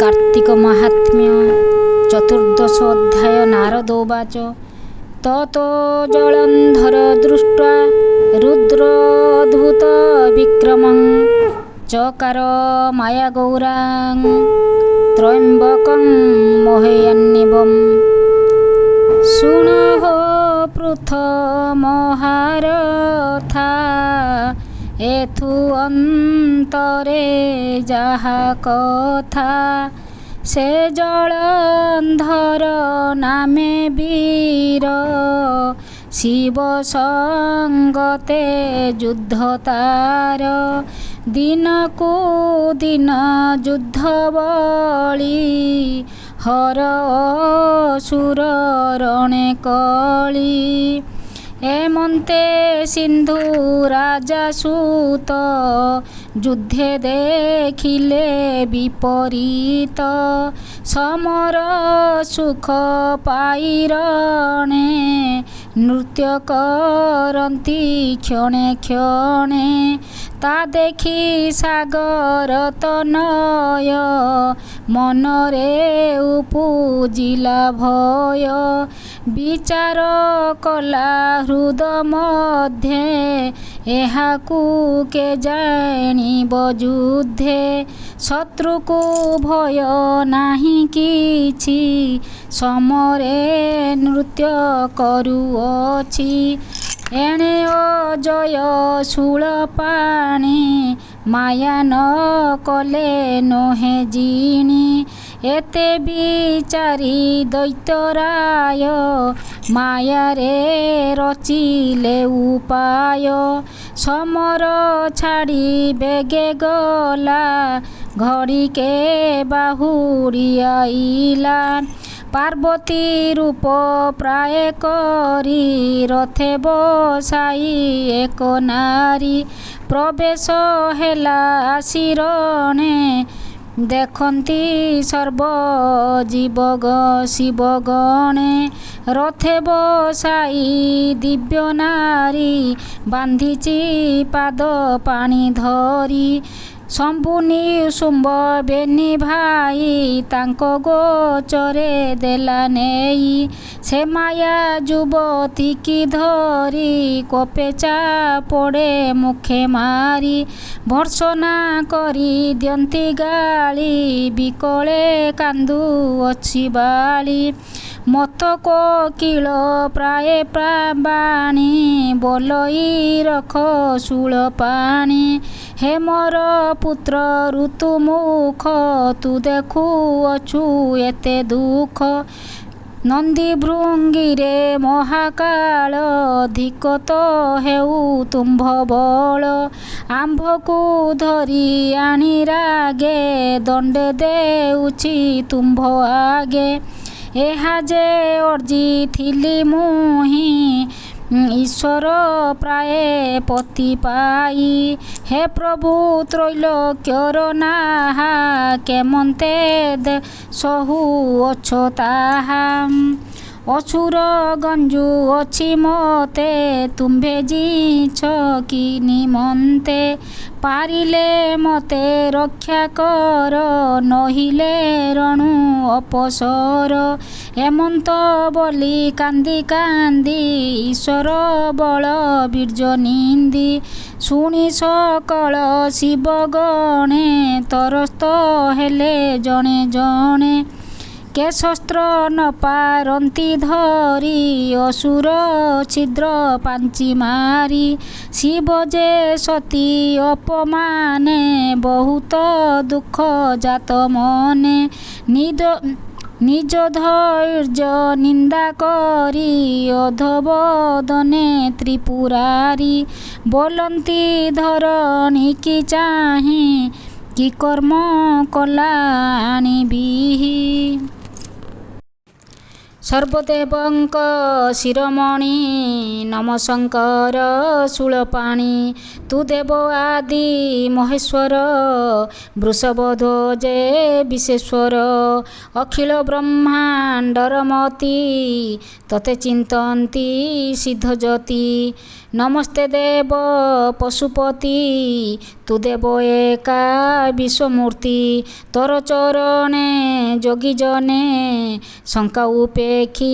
कार्तिक महात्म्य चतुर्दश अध्याय नारदोवाच ततो जलंधर दृष्ट्वा रुद्रोद्भूत विक्रमं चकार माया गौरां त्रयंबकं मोहयन्निवं शुणो पृथ महारथा एथु अंतरे जाहा कथा से जलंधर नामे वीर शिव संगते युद्ध तार दिन को दिन युद्ध बली हर असुर रणे कली एमंते सिंधु राजा सूत युद्धे देखिले विपरीत समर सुख पाइरणे नृत्य करती क्षणे क्षणे ता देखी सागर तनय मनरे उपजिला भय विचार कला हृद मध्ये एहाकू के जानिब युद्धे शत्रु को भय नाही किछि समरे नृत्य करुअछि एणे अजय शूल पाणी माया न कले नोहे जिणी एते विचारी दैत्यराय माया रे रचिले उपाय समर छाड़ी बेगे गला घड़ी के बाहुड़ी आइला पार्वती रूप प्राय करी रथे बसाई एक नारी प्रवेश हेला आशिरणे देखती सर्व जीवग शिवगणे रथे बसाई दिव्य नारी बांधिची पाद पानी धरी शंभुनी शुंभ बेनी भाई तांको गोचरे देला नेई से माया युवती की धरी कोपे चापड़े मुखे मारी भर्सना करी दियंती गाली बिकले कांदू अच्छी बाली मत कोकिल प्राय प्राबाणी बोलई रख शूल पाणी हे मोर पुत्र ऋतु मुख तू देखु अछु एते दुख नंदी भृंगीरे महाकाल धिक तो हेउ तुम्भ बल आंभ को धरी आनी रागे दंडे देउछि तुम्भ आगे एहा जे अर्जी थिली मुही ईश्वर प्राय पति पाई हे प्रभु त्रैलोक्यर नाहा केमंते सहु अच्छो ताहा असुर गंजु अछि मते तुम्भे जीछ कि निमंते पारिले मते रक्षा कर नहिले रणु अपसर एमंत बोली कांदी कांदी ईश्वर बल बीर्ज निंदी शुणी सकल शिवगणे तरस्त हेले जणे जणे के शस्त्र न पारंती धरी असुर छिद्र पांची मारी शिव जे सती अपमाने बहुत दुख जात मने निज धैर्य निंदा करी अधबदने त्रिपुरारी बोलंती धरणी की चाही कि कर्म कला आनिबिहि सर्वदेवंक शिरोमणि नम शंकर शूलपाणी तु देव आदि महेश्वर वृषभध्वजे विश्वेश्वर अखिल ब्रह्मांडर मती तते चिंतन्ति सिद्धज्योति ନମସ୍ତେ ଦେବ ପଶୁପତି, ତୁ ଦେବ ଏକା ବିଶ୍ୱମୂର୍ତ୍ତି। ତୋର ଚରଣେ ଯୋଗୀ ଜନେ, ଶଙ୍କା ଉପେକ୍ଷି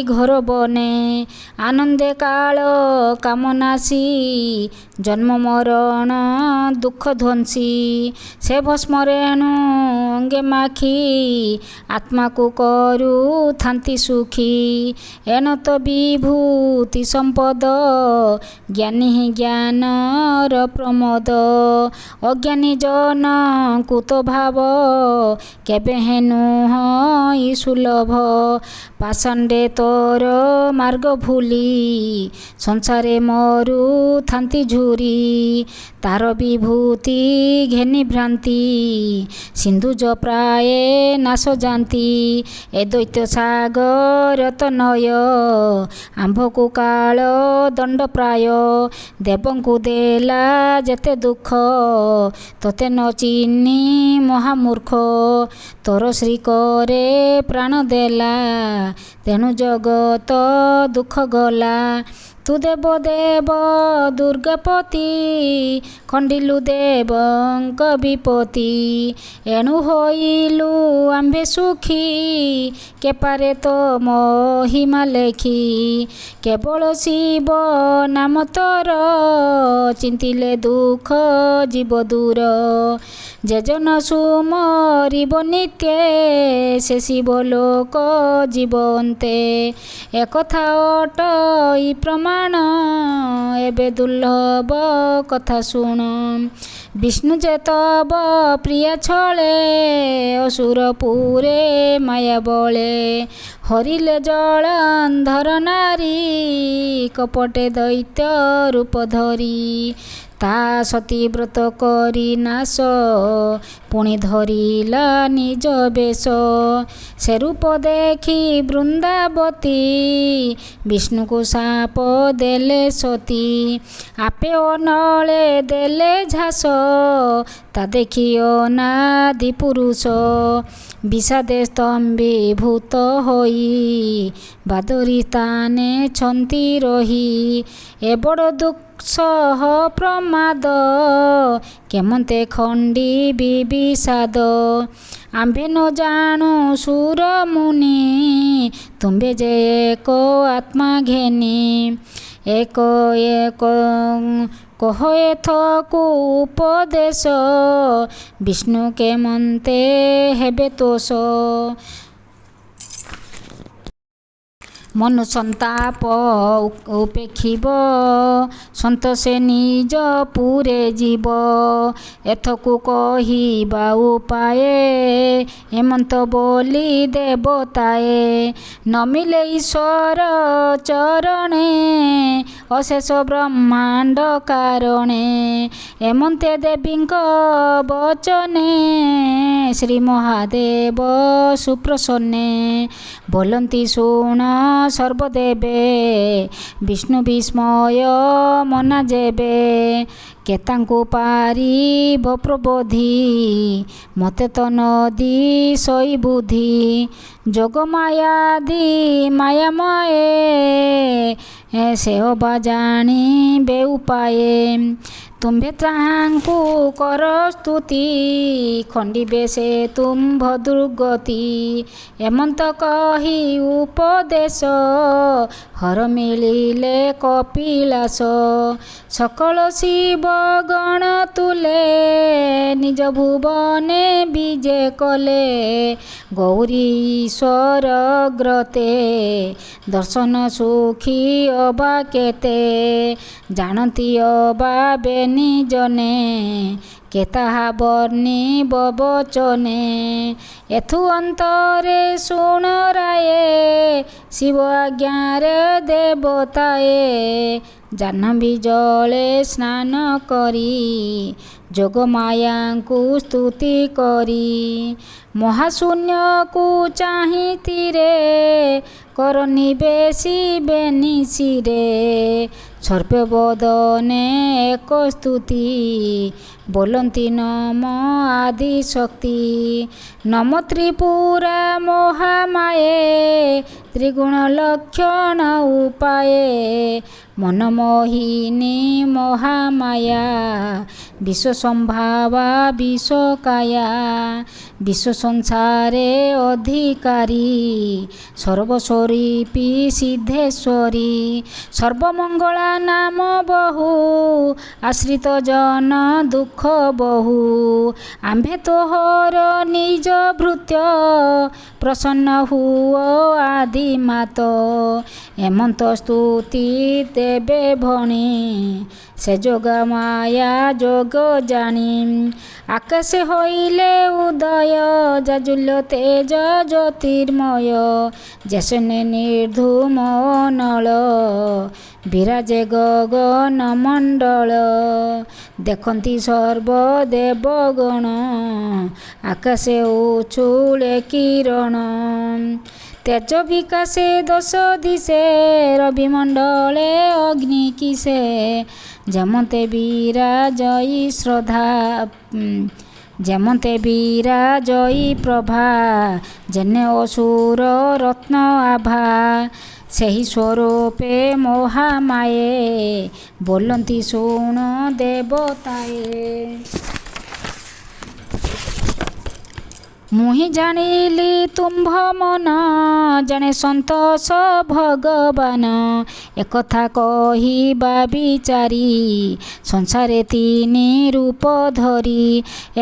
ଘୋର ବନେ। ଆନନ୍ଦେ କାଳ କାମନାଶୀ, ଜନ୍ମ ମରଣ ଦୁଃଖ ଧ୍ୱଂସୀ। ସେ ଭସ୍ମରେଣୁ ଅଙ୍ଗେ ମାଖି, ଆତ୍ମାକୁ କରୁଥାନ୍ତି ସୁଖୀ। ଏଣ ତ ବିଭୂତି ସମ୍ପଦ, ଜ୍ଞାନୀ ହିଁ ଜ୍ଞାନର ପ୍ରମୋଦ। ଅଜ୍ଞାନୀ ଜନଙ୍କୁ ତୋ ଭାବ, କେବେ ହେଁ ନୁହଁ ସୁଲଭ। ପାଷଣ୍ଡେ ତୋର ମାର୍ଗ ଭୁଲି, ସଂସାରେ ମରୁଥାନ୍ତି ଝୁରି। ତାର ବିଭୂତି ଘେନି ଭ୍ରାନ୍ତି, ସିନ୍ଧୁଜ ପ୍ରାୟେ ନାଶ ଯାନ୍ତି। ଏ ଦୈତ୍ୟ ସାଗର ତନୟ, ଆମ୍ଭକୁ କାଳ ଦଣ୍ଡ ପ୍ରାୟ। ଦେବଙ୍କୁ ଦେଲା ଯେତେ ଦୁଃଖ, ତୋତେ ନ ଚିହ୍ନି ମହାମୂର୍ଖ। ତୋର ଶ୍ରୀକରେ ପ୍ରାଣ ଦେଲା, ତେଣୁ ଜଗତ ଦୁଃଖ ଗଲା। ତୁ ଦେବ ଦେବ ଦୁର୍ଗାପତି, ଖଣ୍ଡିଲୁ ଦେବଙ୍କ ବିପତ୍ତି। ଏଣୁ ହୋଇଲୁ ଆମ୍ଭେ ସୁଖୀ, କେପାରେ ତୋ ମହିମା ଲେଖି। କେବଳ ଶିବ ନାମ ତୋର, ଚିନ୍ତିଲେ ଦୁଃଖ ଯିବ ଦୂର। ଯେ ଜନ ସୁମରିବ ନିତ୍ୟେ, ସେ ଶିବ ଲୋକ ଯିବ ଅନ୍ତେ। ଏକଥା ଅଟଇ ପ୍ରମାଣ, ଏବେ ଦୁର୍ଲଭ କଥା ଶୁଣ। ବିଷ୍ଣୁ ଯେ ତବ ପ୍ରିୟା ଛଳେ, ଅସୁରପୁରେ ମାୟା ବଳେ। ହରିଲେ ଜଳନ୍ଧର ନାରୀ, କପଟେ ଦୈତ୍ୟ ରୂପ ଧରି। ତା ସତୀ ବ୍ରତ କରି ନାଶ, ପୁଣି ଧରିଲା ନିଜ ବେଶ। ସେ ରୂପ ଦେଖି ବୃନ୍ଦାବତୀ, ବିଷ୍ଣୁକୁ ଶାପ ଦେଲେ ସତୀ। ଆପେ ଅନଳେ ଦେଲେ ଝାସ, ତା ଦେଖି ଅନାଦି ପୁରୁଷ। ବିଷାଦେ ସ୍ତମ୍ଭୀଭୂତ ହୋଇ, ବାଦରୀ ସ୍ଥାନେ ଛନ୍ତି ରହି। ଏ ବଡ଼ ଦୁଃସହ ପ୍ରମାଦ, କେମନ୍ତେ ଖଣ୍ଡିବି ବିଷାଦ। ଆମ୍ଭେ ନ ଜାଣୁ ସୁର ମୁନି, ତୁମ୍ଭେ ଯେ ଏକ ଆତ୍ମା ଘେନି। ଏକ ଏକ କହ ଏଥକୁ ଉପଦେଶ, ବିଷ୍ଣୁ କେମନ୍ତେ ହେବେ ତୋଷ। ମନୁ ସନ୍ତାପ ଉପେକ୍ଷିବ, ସନ୍ତୋଷେ ନିଜ ପୁରେ ଯିବ। ଏଥକୁ କହିବା ଉପାଏ, ହେମନ୍ତ ବୋଲି ଦେବତାଏ। ନ ମିଳେ ଈଶ୍ୱର ଚରଣେ, ଅଶେଷ ବ୍ରହ୍ମାଣ୍ଡ କାରଣେ। ଏମନ୍ତେ ଦେବୀଙ୍କ ବଚନେ, ଶ୍ରୀ ମହାଦେବ ସୁପ୍ରସନ୍ନେ। ବୋଲନ୍ତି ଶୁଣ ସର୍ବଦେବେ, ବିଷ୍ଣୁ ବିସ୍ମୟ ମନା ଯେବେ। କେତାଙ୍କୁ ପାରିବ ପ୍ରବୋଧି, ମତେ ତ ନଦି ସଇ ବୁଦ୍ଧି। ଯୋଗ ମାୟାଦି ମାୟାମୟେ, ସେ ଅବା ଜାଣିବେ ଉପାଏ। ତୁମ୍ଭେ ତାହାଙ୍କୁ କର ସ୍ତୁତି, ଖଣ୍ଡିବେ ସେ ତୁମ୍ଭ ଦୁର୍ଗତି। ଏମନ୍ତ କହି ଉପଦେଶ, ହର ମିଳିଲେ କପିଳାସ। ସକଳ ଶିବ ଗଣ ତୁଲେ, ନିଜ ଭୁବନେ ବିଜେ କଲେ। ଗୌରୀ ଈଶ୍ୱର ଗ୍ରତେ, ଦର୍ଶନ ସୁଖୀ ଅବା କେତେ। ଜାଣନ୍ତି ଅବା ବେନି ଜନେ, କେ ତାହା ବର୍ଣ୍ଣିବ ବଚନେ। ଏଥୁ ଅନ୍ତରେ ଶୁଣ ରାୟେ, ଶିବ ଆଜ୍ଞାରେ ଦେବତାଏ। ଜାହ୍ନବୀ ଜଳେ ସ୍ନାନ କରି, ଯୋଗ ମାୟାଙ୍କୁ ସ୍ତୁତି କରି। ମହାଶୂନ୍ୟକୁ ଚାହିଁତିରେ, କରନି ବେଶୀ ବେନିସିରେ। ସର୍ବେବଦନେ ଏକ ସ୍ତୁତି ବୋଲନ୍ତି ନମ ଆଦିଶକ୍ତି। ନମ ତ୍ରିପୁରା ମହାମାୟେ ତ୍ରିଗୁଣ ଲକ୍ଷଣ ଉପାୟେ। ମନମୋହିନୀ ମହାମାୟା ବିଶ୍ୱସମ୍ଭାବା ବିଶ୍ୱକାୟା। ବିଶ୍ୱ ସଂସାରେ ଅଧିକାରୀ ସର୍ବସ୍ୱରୂପୀ ସିଦ୍ଧେଶ୍ୱରୀ। ସର୍ବମଙ୍ଗଳା ନାମ ବହୁ ଆଶ୍ରିତ ଜନ ଦୁଃଖ ବହୁ। ଆମ୍ଭେ ତୋହର ନିଜ ଭୃତ୍ୟ ପ୍ରସନ୍ନ ହୁଅ ଆଦିମାତ। ଏମନ୍ତ ସ୍ତୁତି ଦେବେ ଭଣୀ ସେ ଯୋଗ ମାୟା ଯୋଗ ଜାଣି। ଆକାଶେ ହଇଲେ ଉଦୟ ଜାଜୁଲ୍ୟ ତେଜ ଜ୍ୟୋତିର୍ମୟ। ଯେସନେ ନିର୍ଧୂମ ନଳ ବିରାଜେ ଗଗନ ମଣ୍ଡଳ। ଦେଖନ୍ତି ସର୍ବଦେବଗଣ ଆକାଶେ ଉଛୁଳେ କିରଣ। ତେଜ ବିକାଶେ ଦଶ ଦିଶେ ରବିମଣ୍ଡଳେ ଅଗ୍ନି କିସେ। ଯେମନ୍ତେ ବିରାଜଇ ଶ୍ରଦ୍ଧା ଯେମନ୍ତେ ବିରାଜଇ ପ୍ରଭା। ଯେନେ ଅସୁର ରତ୍ନ ଆଭା ସେହି ସ୍ୱରୂପେ ମହାମାୟେ ବୋଲନ୍ତି ଶୁଣ ଦେବତାଏ। ମୁହିଁ ଜାଣିଲି ତୁମ୍ଭ ମନ ଜାଣେ ସନ୍ତୋଷ ଭଗବାନ। ଏକଥା କହିବା ବିଚାରି ସଂସାରେ ତିନି ରୂପ ଧରି।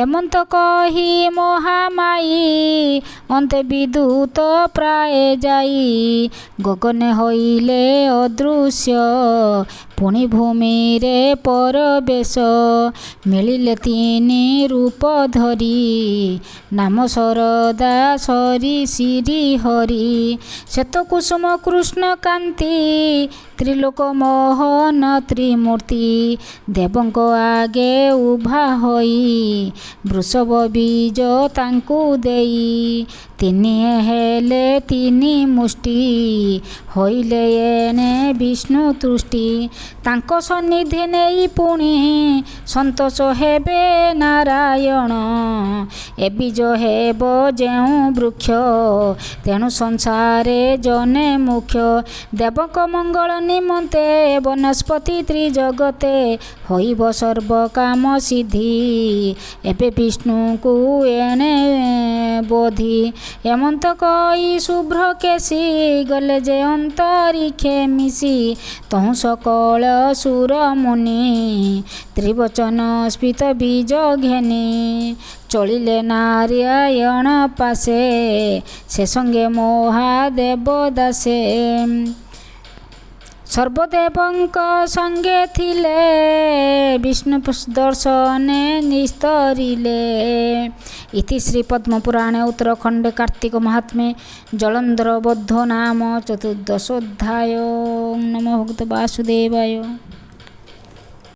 ଏମନ୍ତ କହି ମହାମାୟୀ ଅନ୍ତେ ବିଦ୍ୟୁତ ପ୍ରାୟ ଯାଇ। ଗଗନେ ହଇଲେ ଅଦୃଶ୍ୟ ପୁଣି ଭୂମିରେ ପରବେଶ। ମିଳିଲେ ତିନି ରୂପ ଧରି ନାମ ଶରଦା ସରି ଶ୍ରୀ ହରି। ଶ୍ଵେତ କୁସୁମ କୃଷ୍ଣ କାନ୍ତି ତ୍ରିଲୋକ ମୋହନ ତ୍ରିମୂର୍ତ୍ତି। ଦେବଙ୍କ ଆଗେ ଉଭା ହୋଇ ବୃଷଭ ବୀଜ ତାଙ୍କୁ ଦେଇ। ତିନି ହେଲେ ତିନି ମୁଷ୍ଟି ହୋଇଲେ ଏଣେ ବିଷ୍ଣୁ ତୃଷ୍ଟି। ତାଙ୍କ ସନ୍ନିଧି ନେଇ ପୁଣି ସନ୍ତୋଷ ହେବେ ନାରାୟଣ। ଏ ବୀଜ ହେବ ଯେଉଁ ବୃକ୍ଷ ତେଣୁ ସଂସାରେ ଜନେ ମୁଖ୍ୟ। ଦେବଙ୍କ ମଙ୍ଗଳ ନିମନ୍ତେ ବନସ୍ପତି ତ୍ରିଜଗତେ ହୋଇବ ସର୍ବକାମ ସିଦ୍ଧି। ଏବେ ବିଷ୍ଣୁଙ୍କୁ ଏଣେ ବୋଧି। ଏମନ୍ତ କହି ଶୁଭ୍ର କେଶୀ ଗଲେ ଯେ ଅନ୍ତରିକ୍ଷେ ମିଶି। ତହୁଁ ସକଳ ସୁର ମୁନି ତ୍ରିବଚନ ସ୍ଫୀତ ବୀଜ ଘେନି। ଚଳିଲେ ନାରାୟଣ ପାଶେ ସେ ସଙ୍ଗେ ମହାଦେବ ଦାସେ। ସର୍ବଦେବଙ୍କ ସଙ୍ଗେ ଥିଲେ ବିଷ୍ଣୁ ଦର୍ଶନେ ନିସ୍ତରିଲେ। ଇତି ଶ୍ରୀ ପଦ୍ମପୁରାଣେ ଉତ୍ତରଖଣ୍ଡେ କାର୍ତ୍ତିକ ମାହାତ୍ମ୍ୟେ ଜଳନ୍ଧର ବଧ୍ୟୋ ନାମ ଚତୁର୍ଦ୍ଦଶୋଧ୍ୟାୟ। ଓಂ ନମୋ ଭଗବତେ ବାସୁଦେବାୟ।